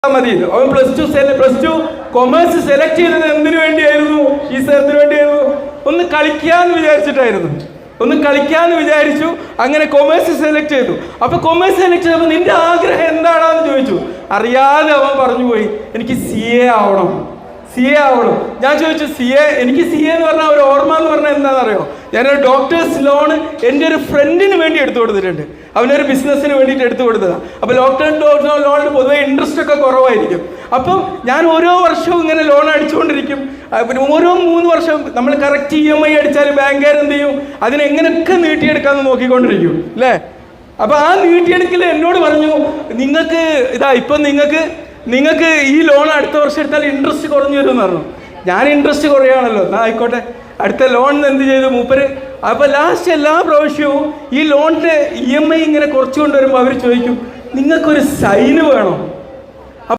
മതി. അവൻ plus two commerce select ചെയ്തത് എന്തിനു വേണ്ടിയായിരുന്നു? ഈ എന്തിനു വേണ്ടിയായിരുന്നു? ഒന്ന് കളിക്കാന്ന് വിചാരിച്ചു. അങ്ങനെ കൊമേഴ്സ് സെലക്ട് ചെയ്തു. അപ്പൊ കൊമേഴ്സ് സെലക്ട് ചെയ്തപ്പോൾ നിന്റെ ആഗ്രഹം എന്താണെന്ന് ചോദിച്ചു. അറിയാതെ അവൻ പറഞ്ഞു പോയി, എനിക്ക് CA ആവണം. ഞാൻ ചോദിച്ചു, എനിക്ക് CA എന്ന് പറഞ്ഞാൽ ഒരു ഓർമ്മ എന്ന് പറഞ്ഞാൽ എന്താണെന്നറിയോ? ഞാനൊരു ഡോക്ടേഴ്സ് ലോൺ എൻ്റെ ഒരു ഫ്രണ്ടിന് വേണ്ടി എടുത്തു കൊടുത്തിട്ടുണ്ട്. അവനൊരു ബിസിനസ്സിന് വേണ്ടിയിട്ട് എടുത്തു കൊടുത്തതാണ്. അപ്പോൾ ലോണിന് പൊതുവെ ഇൻട്രസ്റ്റ് ഒക്കെ കുറവായിരിക്കും. അപ്പം ഞാൻ ഓരോ വർഷവും ഇങ്ങനെ ലോൺ അടിച്ചുകൊണ്ടിരിക്കും. പിന്നെ ഓരോ 3 വർഷം നമ്മൾ കറക്റ്റ് EMI അടിച്ചാൽ ബാങ്കുകാർ എന്ത് ചെയ്യും? അതിനെങ്ങനെയൊക്കെ നീട്ടിയെടുക്കാമെന്ന് നോക്കിക്കൊണ്ടിരിക്കും അല്ലേ? അപ്പോൾ ആ നീട്ടിയെടുക്കൽ എന്നോട് പറഞ്ഞു, നിങ്ങൾക്ക് ഈ ലോൺ അടുത്ത വർഷം എടുത്താൽ ഇൻട്രസ്റ്റ് കുറഞ്ഞു വരുമെന്ന് പറഞ്ഞു. ഞാൻ ഇൻട്രസ്റ്റ് കുറയാണല്ലോ, എന്നാൽ ആയിക്കോട്ടെ, അടുത്ത ലോണിന് എന്ത് ചെയ്തു മൂപ്പര്? അപ്പോൾ ലാസ്റ്റ് എല്ലാ പ്രാവശ്യവും ഈ ലോണിൻ്റെ EMI ഇങ്ങനെ കുറച്ചുകൊണ്ട് വരുമ്പോൾ അവർ ചോദിക്കും, നിങ്ങൾക്കൊരു സൈന് വേണം.